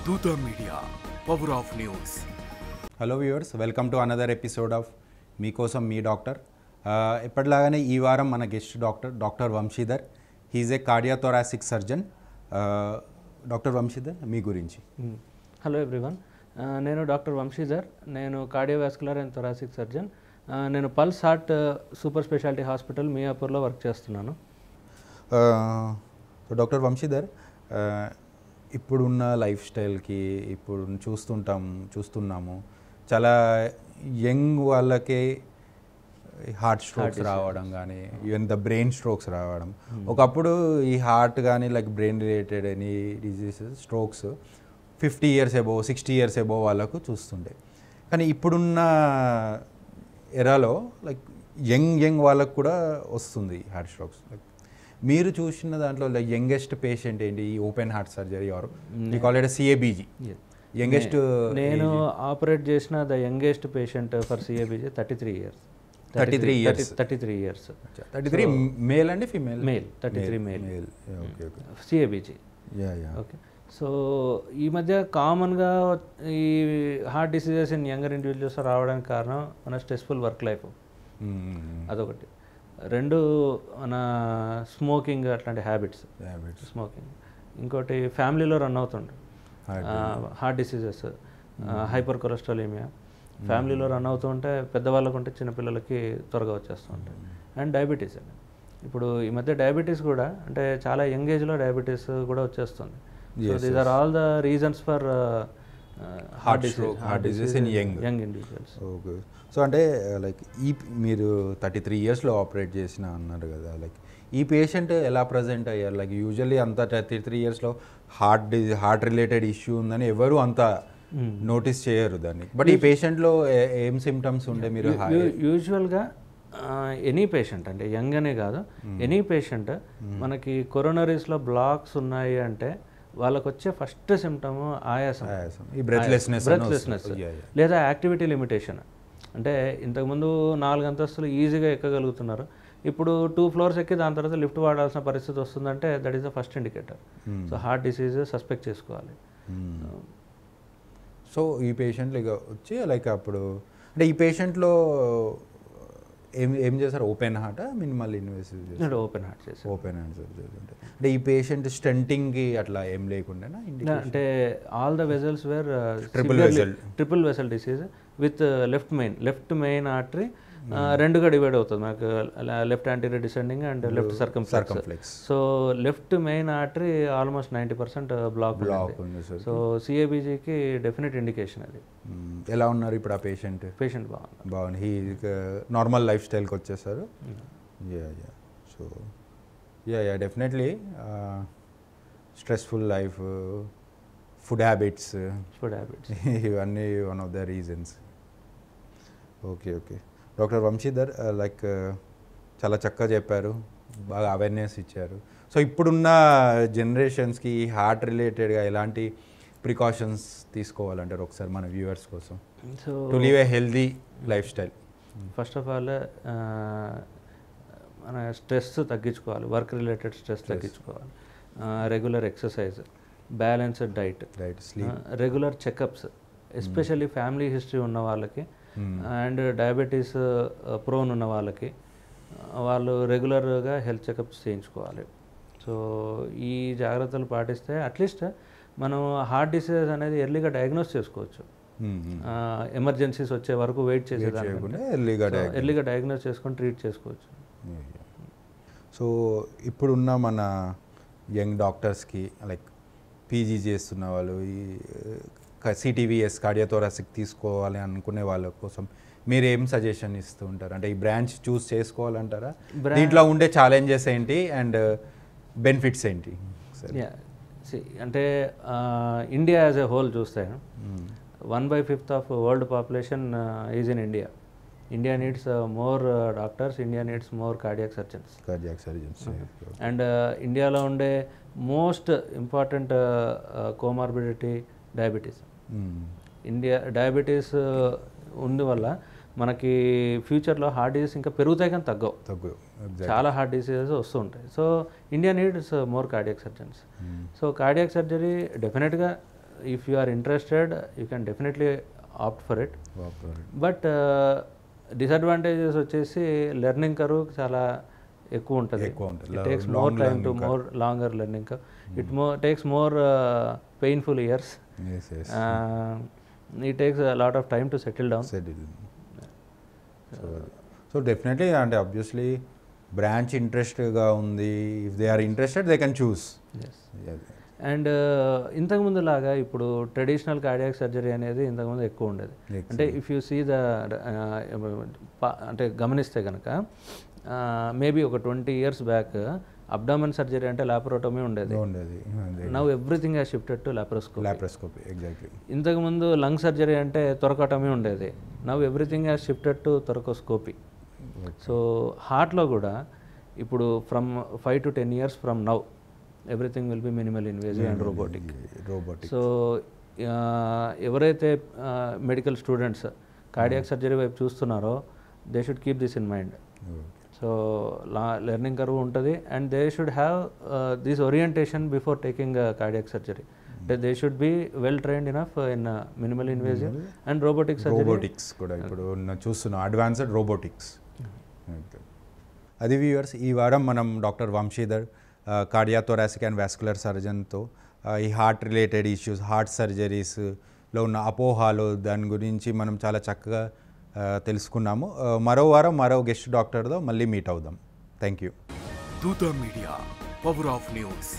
Dutta Media, Power of News. Hello viewers, welcome to another episode of మీకోసం మీ doctor. ఎప్పటిలాగానే ఈ వారం మన guest doctor Vamshidhar. He's a cardiothoracic surgeon. Doctor Vamshidhar, మీ గురించి. హలో ఎవ్రీవన్, నేను డాక్టర్ వంశీధర్. నేను కార్డియోవాస్కులర్ అండ్ థొరాసిక్ సర్జన్. నేను pulse heart super speciality hospital మియాపూర్లో వర్క్ చేస్తున్నాను. డాక్టర్ వంశీధర్, ఇప్పుడున్న లైఫ్ స్టైల్కి ఇప్పుడు చూస్తున్నాము చాలా యంగ్ వాళ్ళకే హార్ట్ స్ట్రోక్స్ రావడం కానీ ఈవెన్ ద బ్రెయిన్ స్ట్రోక్స్ రావడం. ఒకప్పుడు ఈ హార్ట్ కానీ like brain related any diseases strokes 50 years above 60 years above వాళ్ళకు చూస్తుండే. కానీ ఇప్పుడున్న ఎరాలో లైక్ యంగ్ వాళ్ళకు కూడా వస్తుంది హార్ట్ స్ట్రోక్స్. లైక్ మీరు చూసిన దాంట్లో లైక్ యంగెస్ట్ పేషెంట్ ఏంటి ఈ open heart surgery are you call it CABG? Youngest నేను ఆపరేట్ చేసిన the youngest patient for CABG 33 years. 33 years. 33 male అండి female? Male. 33 male. Okay okay. CABG. Okay. So ఈ మధ్య కామన్గా ఈ heart diseases in younger individuals రావడానికి కారణం మన స్ట్రెస్ఫుల్ వర్క్ లైఫ్, అదొకటి. రెండు మన స్మోకింగ్, అట్లాంటి హ్యాబిట్స్ స్మోకింగ్. ఇంకోటి ఫ్యామిలీలో రన్ అవుతుండే హార్ట్ డిసీజెస్, హైపర్ కొలెస్ట్రాలిమియా ఫ్యామిలీలో రన్ అవుతూ ఉంటే పెద్దవాళ్ళకు ఉంటే చిన్నపిల్లలకి త్వరగా వచ్చేస్తూ ఉంటాయి. అండ్ డయాబెటీస్ అండి. ఇప్పుడు ఈ మధ్య డయాబెటీస్ కూడా అంటే చాలా యంగ్ ఏజ్లో డయాబెటీస్ కూడా వచ్చేస్తుంది. So these are all the reasons for heart disease in young individuals. Okay. So అంటే లైక్ మీరు 33 yearsలో ఆపరేట్ చేసిన అన్నారు కదా, లైక్ ఈ పేషెంట్ ఎలా ప్రజెంట్ అయ్యారు? లైక్ యూజువల్లీ అంత 33 yearsలో హార్ట్ రిలేటెడ్ ఇష్యూ ఉందని ఎవరు అంత నోటీస్ చేయరు దాన్ని. బట్ ఈ పేషెంట్లో ఏం సిమ్టమ్స్ ఉండే? మీరు యూజువల్గా ఎనీ పేషెంట్ అంటే యంగ్ అనే కాదు, ఎనీ పేషెంట్ మనకి కొరోనరీస్లో బ్లాక్స్ ఉన్నాయి అంటే వాళ్ళకు వచ్చే ఫస్ట్ సిమ్టమ్ ఆయాసం, బ్రెత్లెస్నెస్ లేదా యాక్టివిటీ లిమిటేషన్. అంటే ఇంతకుముందు 4 అంతస్తులు ఈజీగా ఎక్కగలుగుతున్నారు, ఇప్పుడు 2 floors ఎక్కి దాని తర్వాత లిఫ్ట్ వాడాల్సిన పరిస్థితి వస్తుందంటే that is the first indicator. So heart disease suspect చేసుకోవాలి. సో ఈ పేషెంట్ ఇక వచ్చి లైక్ అప్పుడు అంటే ఈ పేషెంట్లో ఏం చేస్తారు? Open heart minimal invasive? Open heart చేస్తారు. ఓపెన్ హార్ట్ సర్జరీ అంటే ఈ పేషెంట్ స్టెంటింగ్కి అట్లా ఏం లేకుండా అంటే all the vessels were triple vessel disease with left main artery రెండుగా డివైడ్ అవుతుంది మనకు, left anterior descending and left circumflex. So left main artery almost 90% black ఉంది. సో CABGకి డెఫినెట్ ఇండికేషన్ అది. ఎలా ఉన్నారు ఇప్పుడు ఆ పేషెంట్? బాగుంది. హీ నార్మల్ లైఫ్ స్టైల్కి వచ్చేసారు. So definitely stressful life, food habits ఇవన్నీ one of the reasons. Okay. Doctor Vamshidhar, like చాలా చక్కగా చెప్పారు, బాగా అవేర్నెస్ ఇచ్చారు. సో ఇప్పుడున్న జనరేషన్స్కి హార్ట్ రిలేటెడ్గా ఎలాంటి ప్రికాషన్స్ తీసుకోవాలంటారు ఒకసారి మన వ్యూవర్స్ కోసం, to live A healthy life style? First of all మన స్ట్రెస్ తగ్గించుకోవాలి, వర్క్ రిలేటెడ్ స్ట్రెస్ తగ్గించుకోవాలి. Regular exercise, balanced diet, regular checkups, especially family history ఉన్న వాళ్ళకి అండ్ డయాబెటీస్ ప్రోన్ ఉన్న వాళ్ళకి వాళ్ళు రెగ్యులర్గా హెల్త్ చెకప్స్ చేయించుకోవాలి. సో ఈ జాగ్రత్తలు పాటిస్తే అట్లీస్ట్ మనం హార్ట్ డిసీజెస్ అనేది ఎర్లీగా డయాగ్నోస్ చేసుకోవచ్చు. ఎమర్జెన్సీస్ వచ్చే వరకు వెయిట్ చేసేదాన్ని ఎర్లీగా డయాగ్నోస్ చేసుకొని ట్రీట్ చేసుకోవచ్చు. సో ఇప్పుడున్న మన యంగ్ డాక్టర్స్కి లైక్ PG చేస్తున్న వాళ్ళు CTVS కార్డియోథొరాసిక్ తీసుకోవాలి అనుకునే వాళ్ళ కోసం మీరు ఏం సజెషన్ ఇస్తూ ఉంటారు? అంటే ఈ బ్రాంచ్ చూస్ చేసుకోవాలంటారా? దీంట్లో ఉండే ఛాలెంజెస్ ఏంటి అండ్ బెనిఫిట్స్ ఏంటి? అంటే ఇండియా యాజ్ ఎ హోల్ చూస్తే 1/5 of world population is in India. India needs more doctors, India needs more cardiac surgeons. And ఇండియాలో ఉండే most important comorbidity diabetes. Diabetes వల్ల మనకి ఫ్యూచర్లో హార్ట్ డిసీజ్ ఇంకా పెరుగుతాయి కానీ తగ్గవు. చాలా హార్ట్ డిసీజెస్ వస్తూ ఉంటాయి. So India needs more cardiac surgeons. So cardiac surgery డెఫినెట్గా if you are interested you can definitely opt for it. But disadvantages వచ్చేసి లెర్నింగ్ కర్వ్ చాలా ఎక్కువ ఉంటుంది. It takes more time to more longer learning curve. It takes more painful years. It takes a lot of time to settle down. So definitely, and obviously branch ఇంట్రెస్ట్గా ఉంది. If they are interested they can choose. And ఇంతకుముందు లాగా ఇప్పుడు traditional cardiac surgery అనేది ఇంతకుముందు ఎక్కువ ఉండేది. అంటే ఇఫ్ యూ సీ ద అంటే గమనిస్తే కనుక మేబీ ఒక 20 years బ్యాక్ అబ్డామన్ సర్జరీ అంటే లాపరోటమీ ఉండేది. Now everything has shifted to laparoscopy. Exactly. ఇంతకుముందు లంగ్ సర్జరీ అంటే థొరకోటమీ ఉండేది. Now everything has shifted to thoracoscopy. So హార్ట్లో కూడా ఇప్పుడు from 5 to 10 years from now everything will be minimal invasive and robotic. So ఎవరైతే medical students cardiac surgery వైపు చూస్తున్నారో they should keep this in mind. So learning curve ఉంటుంది and they should have this orientation before taking cardiac surgery. అంటే they should be well trained enough in minimal invasive and robotic surgery. Robotics కూడా ఇప్పుడు చూస్తున్నాం, advanced robotics. అది viewers, ఈ వారం మనం doctor Vamshidhar కార్డియాథొరాసిక్ and vascular సర్జన్తో ఈ హార్ట్ రిలేటెడ్ ఇష్యూస్, హార్ట్ సర్జరీస్లో ఉన్న అపోహాలు, దాని గురించి మనం చాలా చక్కగా తెలుసుకున్నాము. మరో వారం మరో గెస్ట్ డాక్టర్తో మళ్ళీ మీట్ అవుదాం. Thank you. దూత మీడియా, పవర్ ఆఫ్ న్యూస్.